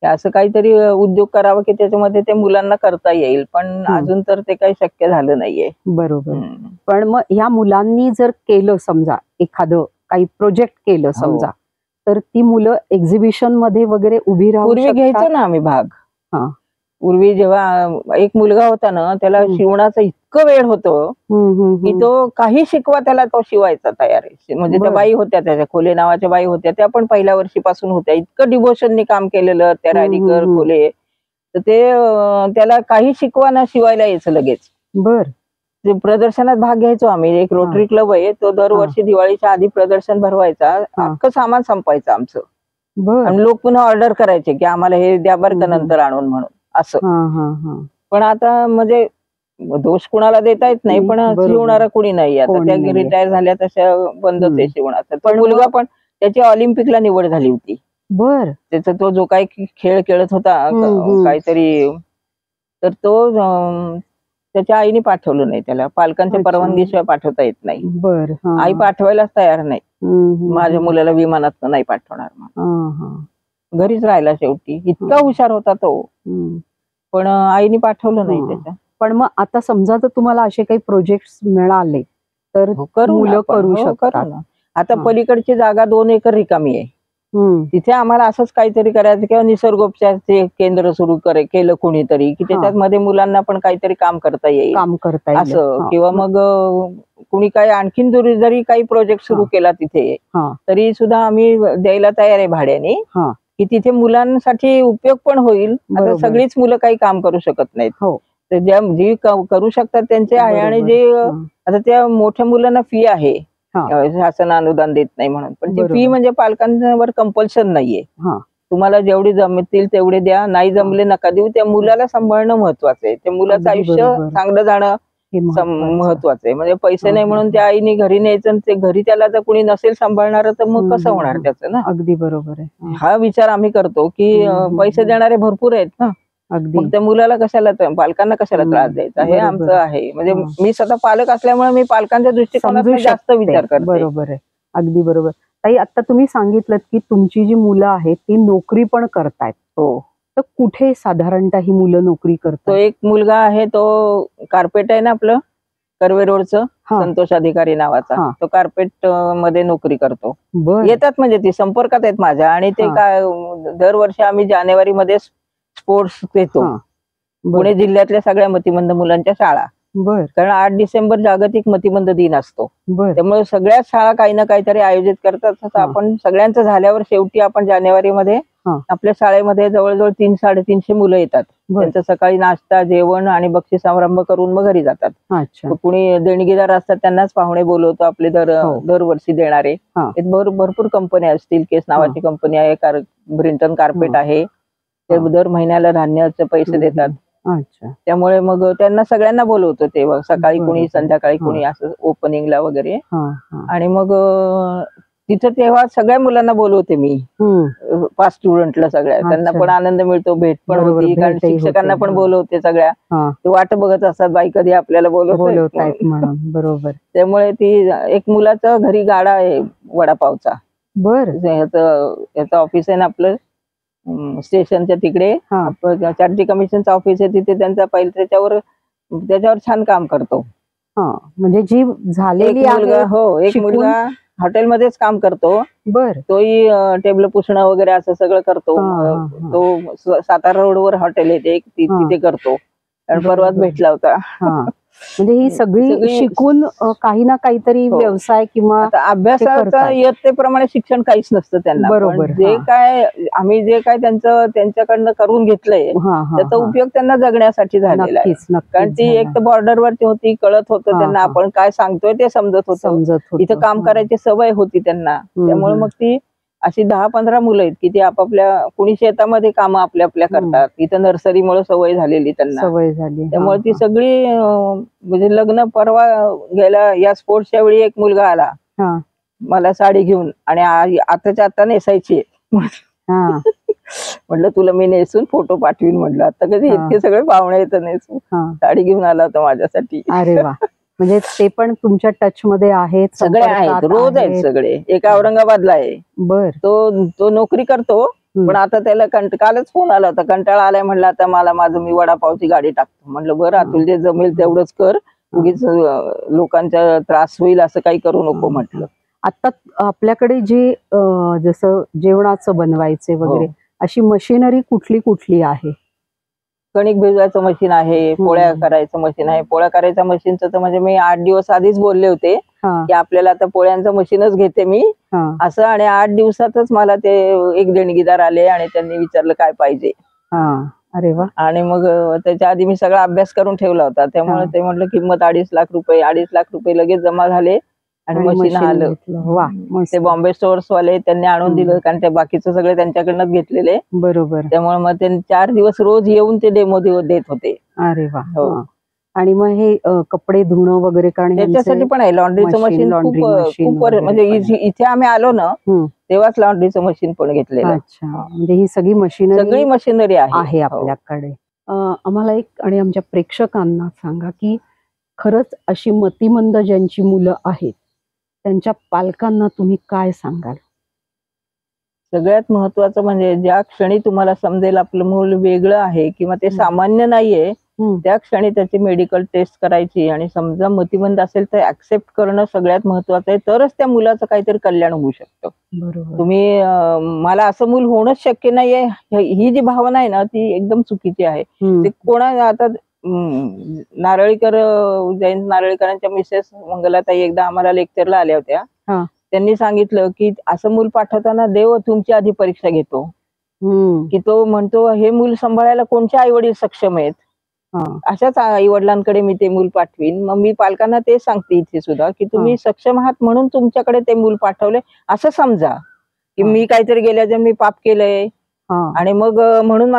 Speaker 2: असं काहीतरी उद्योग करावा की त्याच्यामध्ये ते मुलांना करता येईल, पण अजून तर ते काही शक्य झालं नाहीये.
Speaker 1: बरोबर. पण मग ह्या मुलांनी जर केलं, समजा एखादं काही प्रोजेक्ट केलं समजा, तर ती मुलं एक्झिबिशन मध्ये वगैरे उभी राहू शकतात?
Speaker 2: पूर्वी घ्यायचो ना आम्ही भाग. पूर्वी जेव्हा एक मुलगा होता ना, त्याला शिवणाचं इतकं वेळ होतं की तो काही शिकवा त्याला तो शिवायचा तयार आहे. म्हणजे त्या बाई होत्या, त्याच्या खोले नावाच्या बाई होत्या, त्या पण पहिल्या वर्षीपासून होत्या. इतकं डिव्होशननी काम केलेलं त्या राणीकर खोले, तर ते त्याला काही शिकवा ना शिवायला यायचं लगेच.
Speaker 1: बर.
Speaker 2: प्रदर्शनात भाग घ्यायचो आम्ही. एक रोटरी क्लब आहे, तो दरवर्षी दिवाळीच्या आधी प्रदर्शन भरवायचा, अख्खं सामान संपायचं आमचं. आणि लोक पुन्हा ऑर्डर करायचे की आम्हाला हे द्या बरं का नंतर आणून म्हणून असं. पण आता म्हणजे दोष कुणाला देता येत नाही, पण शिवणारा कुणी नाही. आता त्या रिटायर झाल्या तशा बंदच आहे शिवणाचा. पण मुलगा पण, त्याची ऑलिम्पिकला निवड झाली होती.
Speaker 1: बर.
Speaker 2: त्याचा तो जो काही खेळ खेळत होता काहीतरी, तर तो त्याच्या आईने पाठवलं नाही त्याला. पालकांच्या परवानगीशिवाय पाठवता येत नाही.
Speaker 1: बर.
Speaker 2: आई पाठवायलाच तयार नाही. माझ्या मुलाला विमानात नाही पाठवणार, घरीच राहिला शेवटी. इतका हुशार होता तो, पण आईने पाठवलं नाही त्याच्या.
Speaker 1: पण मग आता समजा जर तुम्हाला असे काही प्रोजेक्ट मिळाले तर मुलं करू शकतात.
Speaker 2: आता पलीकडची जागा 2 एकर रिकामी आहे, तिथे आम्हाला असंच काहीतरी करायचं किंवा निसर्गोपचारचे केंद्र सुरू केलं कोणीतरी, की त्याच्यामध्ये मुलांना पण काहीतरी काम करता येईल असं. किंवा मग कुणी काही आणखीन जरी काही प्रोजेक्ट सुरू केला तिथे, तरी सुद्धा आम्ही द्यायला तयार आहे भाड्याने, की तिथे मुलांसाठी उपयोग पण होईल. आता सगळीच मुलं काही काम करू शकत नाहीत, तर जी करू शकतात त्यांचे आहे. आणि जे आता त्या मोठ्या मुलांना फी आहे, शासन अनुदान देत नाही म्हणून, पण ती फी म्हणजे पालकांवर कंपल्शन नाहीये. तुम्हाला जेवढी जमतील तेवढे द्या, नाही जमले नका देऊ. त्या मुलाला सांभाळणं महत्वाचं आहे. त्या मुलाचं
Speaker 1: अगदी
Speaker 2: आयुष्य
Speaker 1: बरोबर.
Speaker 2: चांगलं जाणं
Speaker 1: हे महत्त्वाचं.
Speaker 2: महत्वाचं आहे. म्हणजे पैसे नाही
Speaker 1: हा,
Speaker 2: म्हणून
Speaker 1: हा.
Speaker 2: त्या आईने घरी न्यायचं आणि ते घरी त्याला जर कोणी नसेल सांभाळणार तर मग कसं होणार त्याचं ना.
Speaker 1: अगदी बरोबर आहे.
Speaker 2: हा विचार आम्ही करतो की पैसे देणारे भरपूर आहेत ना,
Speaker 1: अगदी
Speaker 2: मग त्या मुलाला कशाला पालकांना कशाला त्रास द्यायचा, हे
Speaker 1: बरोबर.
Speaker 2: आमचं आहे. म्हणजे मी स्वतः पालक असल्यामुळे मी पालकांच्या दृष्टिकोनातून
Speaker 1: समजू
Speaker 2: जास्त
Speaker 1: शकते.
Speaker 2: विचार करते.
Speaker 1: बरोबर आहे. अगदी बरोबर. ताई, आता तुम्ही सांगितलं की तुमची जी मुलं आहेत ती नोकरी पण करतायत.
Speaker 2: हो.
Speaker 1: तर कुठे साधारणतः ही मुलं नोकरी
Speaker 2: तो
Speaker 1: करतात?
Speaker 2: एक मुलगा आहे, तो कार्पेट आहे ना आपलं कर्वे रोडचं,
Speaker 1: हा.
Speaker 2: संतोष अधिकारी नावाचा,
Speaker 1: हा.
Speaker 2: तो कार्पेट मध्ये नोकरी करतो.
Speaker 1: बर.
Speaker 2: येतात म्हणजे ती संपर्कात आहेत माझ्या, आणि ते
Speaker 1: हा.
Speaker 2: काय दरवर्षी आम्ही जानेवारी मध्ये स्पोर्ट्स देतो.
Speaker 1: हा. बर.
Speaker 2: पुणे जिल्ह्यातल्या सगळ्या मतिमंद मुलांच्या शाळा,
Speaker 1: बर.
Speaker 2: कारण 8 डिसेंबर जागतिक मतिमंद दिन असतो.
Speaker 1: बर.
Speaker 2: त्यामुळे सगळ्याच शाळा काही ना काहीतरी आयोजित करतात. तसं
Speaker 1: हा.
Speaker 2: आपण सगळ्यांचं झाल्यावर शेवटी आपण जानेवारीमध्ये
Speaker 1: हा.
Speaker 2: आपल्या शाळेमध्ये जवळजवळ 300-350 मुलं येतात.
Speaker 1: बर.
Speaker 2: त्यांचं सकाळी नाश्ता, जेवण आणि बक्षीस समारंभ करून मग घरी जातात.
Speaker 1: अच्छा.
Speaker 2: कुणी देणगीदार असतात त्यांनाच पाहुणे बोलवतो आपले
Speaker 1: हो.
Speaker 2: दरवर्षी देणारे.
Speaker 1: हा.
Speaker 2: एक भरपूर कंपन्या असतील. केस नावाची कंपनी आहे, ब्रिंटन कार्पेट
Speaker 1: हा.
Speaker 2: आहे. ते
Speaker 1: हा.
Speaker 2: दर महिन्याला धान्याचे पैसे देतात.
Speaker 1: अच्छा.
Speaker 2: त्यामुळे मग त्यांना सगळ्यांना बोलवतो ते सकाळी कुणी,
Speaker 1: बरोबर.
Speaker 2: संध्याकाळी
Speaker 1: हा.
Speaker 2: कुणी, असं ओपनिंगला वगैरे.
Speaker 1: हा. हा.
Speaker 2: आणि मग तिथं तेव्हा सगळ्या मुलांना बोलवते मी, पाच स्टुडंटला सगळ्या. त्यांना
Speaker 1: अच्छा.
Speaker 2: पण आनंद मिळतो, भेट पण
Speaker 1: बरोबर,
Speaker 2: होती, कारण
Speaker 1: भेटही
Speaker 2: शिक्षकांना
Speaker 1: होते.
Speaker 2: पण
Speaker 1: हा.
Speaker 2: बोलवते सगळ्या.
Speaker 1: हा.
Speaker 2: ते वाट बघत असतात, बाई कधी आपल्याला
Speaker 1: बोलवतायत म्हणून. बरोबर.
Speaker 2: त्यामुळे ती एक मुलाचं घरी गाडा आहे वडापावचा.
Speaker 1: बर.
Speaker 2: याचं ऑफिस आहे ना आपलं स्टेशनच्या तिकडे,
Speaker 1: हा.
Speaker 2: चॅरिटी कमिशनचं ऑफिस आहे तिथे. त्यांचा पहिले त्याच्यावर छान काम करतो.
Speaker 1: हा. म्हणजे जी झालेली
Speaker 2: एक मुलगा,
Speaker 1: आहे.
Speaker 2: हो, एक
Speaker 1: शिकून-
Speaker 2: मुलगा हॉटेलमध्येच काम करतो.
Speaker 1: बर.
Speaker 2: तोही टेबल पुसणं वगैरे असं सगळं करतो.
Speaker 1: हा, हा, हा.
Speaker 2: तो सातारा रोडवर हॉटेल आहे ते,
Speaker 1: हा.
Speaker 2: तिथे करतो. आणि
Speaker 1: बरोबर.
Speaker 2: परवाच भेटला होता.
Speaker 1: हा. म्हणजे ही सगळी शिकून काही ना काहीतरी
Speaker 2: हो.
Speaker 1: व्यवसाय किंवा
Speaker 2: आता
Speaker 1: ते
Speaker 2: अभ्यासाचं
Speaker 1: करतात.
Speaker 2: इयत्तेप्रमाणे शिक्षण काहीच नसतं त्यांना.
Speaker 1: बरोबर,
Speaker 2: पण जे
Speaker 1: हा.
Speaker 2: काय आम्ही जे काय त्यांच्याकडनं करून घेतलंय
Speaker 1: हा, हा,
Speaker 2: त्याचा
Speaker 1: हा.
Speaker 2: उपयोग त्यांना जगण्यासाठी झालेला आहे.
Speaker 1: नक्कीच
Speaker 2: कारण
Speaker 1: नक्कीच
Speaker 2: ती
Speaker 1: झालाय.
Speaker 2: एक तर बॉर्डरवरती होती, कळत होतं
Speaker 1: हा,
Speaker 2: त्यांना,
Speaker 1: हा.
Speaker 2: आपण काय सांगतोय ते समजत होतं.
Speaker 1: समजत होतं.
Speaker 2: इथं काम
Speaker 1: हा.
Speaker 2: करायची सवय होती त्यांना. त्यामुळे मग ती अशी 10-15 मुलं आहेत की ती आपापल्या, कुणी शेतामध्ये कामं आपल्या करतात. इथं नर्सरीमुळे सवय झालेली त्यांना.
Speaker 1: सवय झाली.
Speaker 2: त्यामुळे
Speaker 1: हा,
Speaker 2: ती
Speaker 1: हा.
Speaker 2: सगळी म्हणजे लग्न परवा गेल्या या स्पोर्ट्सच्या वेळी एक मुलगा आला
Speaker 1: हा.
Speaker 2: मला साडी घेऊन, आणि आताच्या आता नेसायची.
Speaker 1: हा.
Speaker 2: म्हटलं तुला मी नेसून फोटो पाठवीन म्हटलं. आता कधी
Speaker 1: हा.
Speaker 2: इतके सगळे पाहुणे येतं नेसून.
Speaker 1: हा.
Speaker 2: साडी घेऊन आला होता माझ्यासाठी.
Speaker 1: अरे वा. म्हणजे ते पण तुमच्या टच मध्ये आहेत,
Speaker 2: सगळे आहेत,
Speaker 1: संपर्कात
Speaker 2: रोज आहेत सगळे. एका औरंगाबादला आहे.
Speaker 1: बर.
Speaker 2: तो नोकरी करतो. पण आता त्याला कालच फोन आला होता, कंटाळा आलाय म्हणलं, आता मी वडापावची गाडी टाकतो. म्हटलं बरं, तुला जे जमेल तेवढंच कर, उगीच लोकांचा त्रास होईल असं काही करू नको म्हटलं.
Speaker 1: आता आपल्याकडे जे जसं जेवणाचं बनवायचे वगैरे अशी मशिनरी कुठली आहे?
Speaker 2: कणिक भिजवायचं मशीन आहे, पोळ्या करायचं मशीन आहे. पोळ्या करायच्या मशीनचं तर म्हणजे मी 8 दिवस आधीच बोलले होते की आपल्याला आता पोळ्यांचं मशीनच घेते मी असं. आणि 8 दिवसातच मला ते एक देणगीदार आले आणि त्यांनी विचारलं काय पाहिजे.
Speaker 1: अरे वा.
Speaker 2: आणि मग त्याच्या आधी मी सगळा अभ्यास करून ठेवला होता. त्यामुळे ते म्हटलं किंमत 2.5 लाख रुपये. 2.5 लाख रुपये लगेच जमा झाले आणि मशीन आलं. ते बॉम्बे स्टोअर्स वाले त्यांनी आणून दिलं, कारण ते बाकीचं सगळे त्यांच्याकडनंच घेतलेले.
Speaker 1: बरोबर.
Speaker 2: त्यामुळे मग ते 4 दिवस रोज येऊन ते डेमो देत होते.
Speaker 1: अरे वा. आणि मग हे कपडे धुणं वगैरे, कारण
Speaker 2: त्याच्यासाठी पण आहे लॉन्ड्रीचं मशीन. खूप म्हणजे इथे आम्ही आलो ना तेव्हाच लॉन्ड्रीचं मशीन पण घेतलेलं.
Speaker 1: अच्छा. म्हणजे ही सगळी
Speaker 2: मशिनरी आहे
Speaker 1: आपल्याकडे. आम्हाला एक आणि आमच्या प्रेक्षकांना सांगा की खरंच अशी मतिमंद ज्यांची मुलं आहेत त्यांच्या पालकांना तुम्ही काय सांगाल?
Speaker 2: सगळ्यात महत्वाचं म्हणजे ज्या क्षणी तुम्हाला समजेल आपलं मूल वेगळं आहे किंवा ते सामान्य नाहीये, त्या क्षणी त्याची मेडिकल टेस्ट करायची. आणि समजा मतिमंद असेल तर ऍक्सेप्ट करणं सगळ्यात महत्वाचं आहे. तरच त्या मुलाचं काहीतरी कल्याण होऊ शकतं.
Speaker 1: बरोबर.
Speaker 2: तुम्ही मला असं मूल होणंच शक्य नाहीये, ही जी भावना आहे ना ती एकदम चुकीची आहे. ते आता नारळीकर, जयंत नारळीकरांच्या मिसेस मंगलाताई एकदा आम्हाला लेक्चरला आल्या होत्या. त्यांनी सांगितलं की असं मूल पाठवताना देव तुमची आधी परीक्षा घेतो, की तो म्हणतो हे मूल सांभाळायला कोणत्या आई वडील सक्षम आहेत, अशाच आई वडिलांकडे मी ते मूल पाठवीन. मग मी पालकांना ते सांगते इथे सुद्धा की तुम्ही सक्षम आहात म्हणून तुमच्याकडे ते मूल पाठवले असं समजा. की मी काहीतरी गेल्या जर मी पाप केलंय आणि मग म्हणून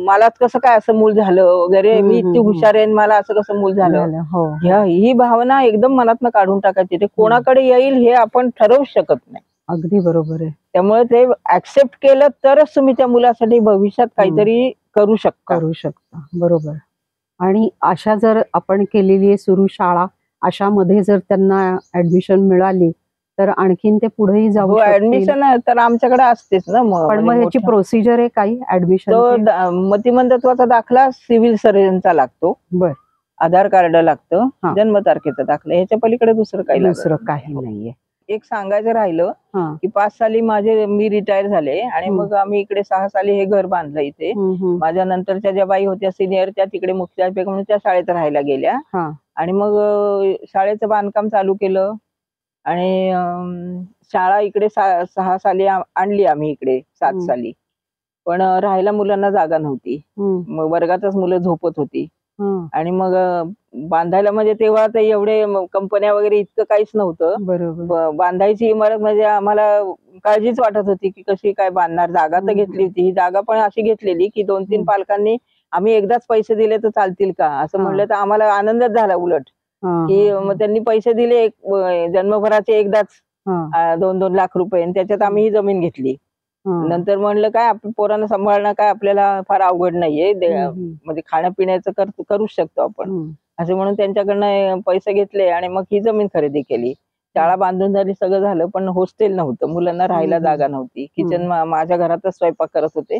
Speaker 2: मलाच कसं काय असं मूल झालं वगैरे, मी इतकी हुशार आहे मला असं कसं मूल झालं, ही भावना एकदम मनातनं काढून टाकायची. ते कोणाकडे येईल हे आपण ठरवू शकत नाही.
Speaker 1: अगदी बरोबर आहे.
Speaker 2: त्यामुळे ते ऍक्सेप्ट केलं तरच तुम्ही त्या मुलासाठी भविष्यात काहीतरी करू शकता.
Speaker 1: बरोबर. आणि अशा जर आपण केलेली आहे सुरू शाळा, अशामध्ये जर त्यांना ऍडमिशन मिळाली तर आणखीन ते पुढेही जाऊ शकतील.
Speaker 2: ऍडमिशन तर आमच्याकडे असतेच ना.
Speaker 1: पण मग ह्याची प्रोसिजर आहे काही ऍडमिशन?
Speaker 2: मतिमंदत्वाचा दाखला सिव्हिल सर्जनचा लागतो,
Speaker 1: बर,
Speaker 2: आधार कार्ड लागतं, जन्मतारखेचा दाखला, ह्याच्या पलीकडे दुसरं
Speaker 1: काही नाहीये.
Speaker 2: एक सांगायचं राहिलं की 5 साली मी रिटायर झाले आणि मग आम्ही इकडे 6 साली हे घर बांधलं इथे. माझ्या नंतरच्या ज्या बाई होत्या सिनियर, त्या तिकडे मुख्याध्यापक म्हणून त्या शाळेत राहायला गेल्या आणि मग शाळेचं बांधकाम चालू केलं आणि शाळा इकडे 6 साली आणली आम्ही इकडे, 7 साली. पण राहायला मुलांना जागा नव्हती, मग वर्गातच मुलं झोपत होती. आणि मग बांधायला म्हणजे तेव्हा ते एवढे कंपन्या वगैरे इतकं काहीच नव्हतं.
Speaker 1: बरोबर.
Speaker 2: बांधायची इमारत म्हणजे आम्हाला काळजीच वाटत होती की कशी काय बांधणार. जागा तर घेतली होती, ही जागा पण अशी घेतलेली की 2-3 पालकांनी आम्ही एकदाच पैसे दिले तर चालतील का असं म्हणलं तर आम्हाला आनंदच झाला उलट, की मग त्यांनी पैसे दिले जन्मभराचे एकदाच 2-2 लाख रुपये, आणि त्याच्यात आम्ही ही जमीन घेतली. नंतर म्हणलं काय आपण पोरांना सांभाळणं काय आपल्याला फार अवघड नाहीये, म्हणजे खाण्यापिण्याचं करूच शकतो आपण असं म्हणून त्यांच्याकडनं पैसे घेतले आणि मग ही जमीन खरेदी केली. शाळा बांधून झाली, सगळं झालं, पण हॉस्टेल नव्हतं, मुलांना राहायला जागा नव्हती. किचन माझ्या घरातच स्वयंपाक करत होते,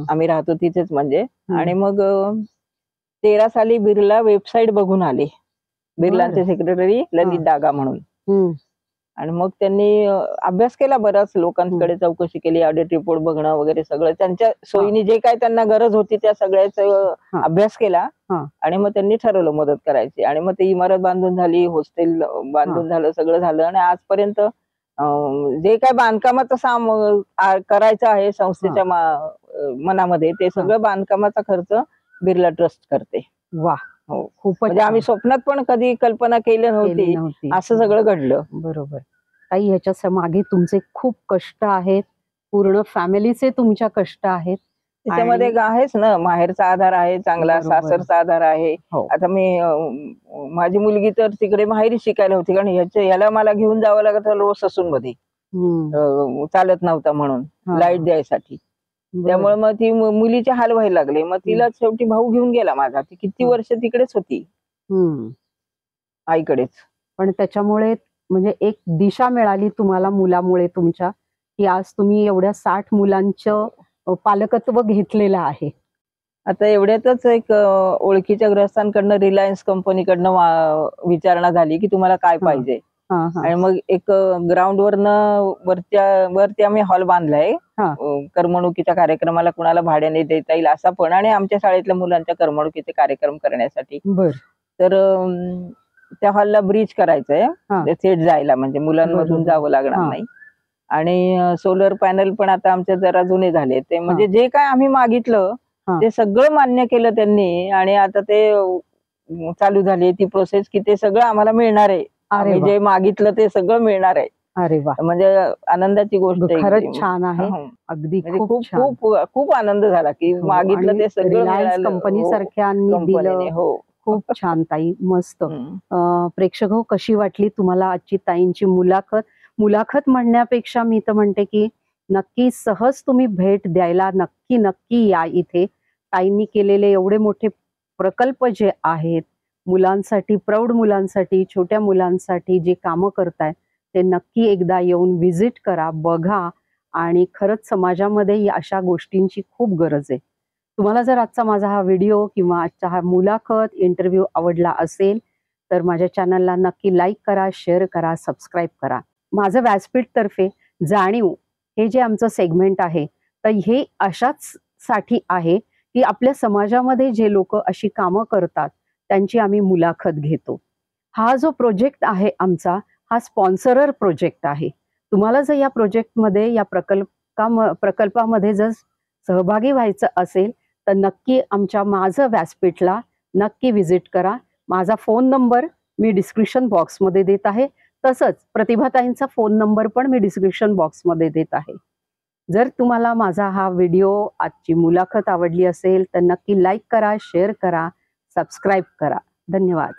Speaker 2: आम्ही राहतो तिथेच म्हणजे. आणि मग 13 साली बिर्ला वेबसाईट बघून आले, बिर्लांचे सेक्रेटरी ललित डागा म्हणून. आणि मग त्यांनी अभ्यास केला, बऱ्याच लोकांकडे चौकशी केली, ऑडिट रिपोर्ट बघणं वगैरे सगळं, त्यांच्या सोयीने जे काय त्यांना गरज होती त्या सगळ्याचा अभ्यास केला. आणि मग त्यांनी ठरवलं मदत करायची. आणि मग ती इमारत बांधून झाली, हॉस्टेल बांधून झालं, सगळं झालं. आणि आजपर्यंत जे काय बांधकामाचं करायचं आहे संस्थेच्या मनामध्ये, ते सगळं बांधकामाचा खर्च बिर्ला ट्रस्ट करते.
Speaker 1: वा,
Speaker 2: हो, खूप. म्हणजे आम्ही स्वप्नात पण कधी कल्पना केली नव्हती असं सगळं घडलं.
Speaker 1: बरोबर. ताई, ह्याच्या मागे तुमचे खूप कष्ट आहेत, पूर्ण फॅमिलीचे तुमच्या कष्ट आहेत.
Speaker 2: त्याच्यामध्ये आहेच ना, माहेरचा आधार आहे चांगला, सासरचा आधार आहे. आता माझी मुलगी तर तिकडे माहेरी शिकायला होती, कारण याला मला घेऊन जावं लागत रोज ससून मध्ये, चालत नव्हता म्हणून लाईट द्यायसाठी. त्यामुळे मग ती मुलीचे हाल व्हायला लागले. मग तिला शेवटी भाऊ घेऊन गेला माझा, ती किती वर्ष तिकडेच होती आईकडेच.
Speaker 1: पण त्याच्यामुळे म्हणजे एक दिशा मिळाली तुम्हाला मुलामुळे तुमच्या, की आज तुम्ही एवढ्या 60 मुलांचं पालकत्व घेतलेलं आहे.
Speaker 2: आता एवढ्यातच एक ओळखीच्या ग्रस्तांकडनं रिलायन्स कंपनीकडनं विचारणा झाली की तुम्हाला काय पाहिजे. आणि मग एक ग्राउंड वरती आम्ही हॉल बांधलाय करमणुकीच्या कार्यक्रमाला, कुणाला भाड्याने देता येईल असा पण, आणि आमच्या शाळेतल्या मुलांच्या करमणुकीचे कार्यक्रम करण्यासाठी. तर त्या हॉलला ब्रिज करायचंय, थेट जायला, म्हणजे मुलांमधून जावं लागणार नाही. आणि सोलर पॅनल पण आता आमच्या जरा जुने झाले, ते म्हणजे जे काय आम्ही मागितलं ते सगळं मान्य केलं त्यांनी. आणि आता ते चालू झाली ती प्रोसेस की ते सगळं आम्हाला मिळणार आहे, आम्ही जे मागितलं ते सगळं मिळणार आहे.
Speaker 1: अरे वा,
Speaker 2: म्हणजे आनंदाची गोष्ट आहे,
Speaker 1: खरंच छान आहे. अगदी खूप
Speaker 2: खूप आनंद झाला की मागितलं ते सगळं
Speaker 1: कंपनी सारख्या दिलं.
Speaker 2: हो,
Speaker 1: खूप छान ताई, मस्त. प्रेक्षक हो, कशी वाटली तुम्हाला आजची ताईंची मुलाखत म्हणण्यापेक्षा मी तर म्हणते की नक्की सहज तुम्ही भेट द्यायला नक्की या इथे. ताईंनी केलेले एवढे मोठे प्रकल्प जे आहेत मुलांसाठी, प्रौढ मुलांसाठी, छोट्या मुलांसाठी जे कामं करतायत ते नक्की एकदा येऊन व्हिजिट करा, बघा. आणि खरंच समाजामध्ये अशा गोष्टींची खूप गरज आहे. तुम्हाला जर आजचा माझा हा व्हिडिओ किंवा आजचा हा मुलाखत इंटरव्ह्यू आवडला असेल तर माझ्या चॅनलला नक्की लाईक करा, शेअर करा, सबस्क्राईब करा. माझं व्यासपीठ तर्फे जाणीव हे जे आमचं सेगमेंट आहे तर हे अशाच साठी आहे की आपल्या समाजामध्ये जे लोक अशी कामं करतात त्यांची आम्ही मुलाखत घेतो. हा जो प्रोजेक्ट आहे आमचा, हा स्पॉन्सरर प्रोजेक्ट आहे. तुम्हाला जर या प्रोजेक्टमध्ये, या प्रकल्पामध्ये जर सहभागी व्हायचं असेल तर नक्की आमच्या माझं व्यासपीठला नक्की व्हिजिट करा. माझा फोन नंबर मी डिस्क्रिप्शन बॉक्समध्ये देत आहे, तसंच प्रतिभाताईंचा फोन नंबर पण मी डिस्क्रिप्शन बॉक्समध्ये देत आहे. जर तुम्हाला माझा हा व्हिडिओ, आजची मुलाखत आवडली असेल तर नक्की लाईक करा, शेअर करा, सबस्क्राईब करा. धन्यवाद.